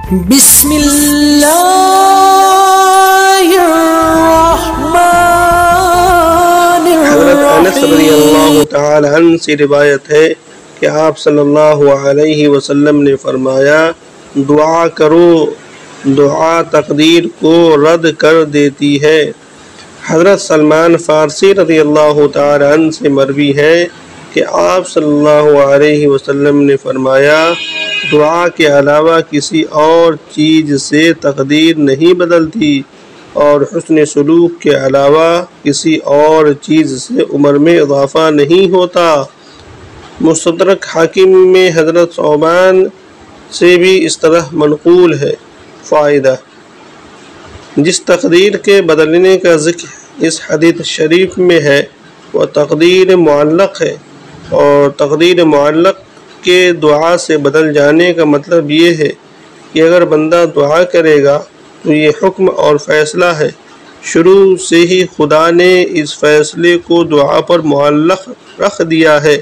بسم اللہ الرحمن حضرت انس رضی اللہ الرحیم۔ تعالی عنہ سے روایت ہے کہ آپ صلی اللہ علیہ وسلم نے فرمایا، دعا کرو، دعا تقدیر کو رد کر دیتی ہے۔ حضرت سلمان فارسی رضی اللہ تعالی عنہ سے مروی ہے کہ آپ صلی اللہ علیہ وسلم نے فرمایا، دعا کے علاوہ کسی اور چیز سے تقدیر نہیں بدلتی، اور حسن سلوک کے علاوہ کسی اور چیز سے عمر میں اضافہ نہیں ہوتا۔ مستدرک حاکم میں حضرت ثوبان سے بھی اس طرح منقول ہے۔ فائدہ: جس تقدیر کے بدلنے کا ذکر اس حدیث شریف میں ہے وہ تقدیر معلق ہے، اور تقدیر معلق کے دعا سے بدل جانے کا مطلب یہ ہے کہ اگر بندہ دعا کرے گا تو یہ حکم اور فیصلہ ہے، شروع سے ہی خدا نے اس فیصلے کو دعا پر معلق رکھ دیا ہے۔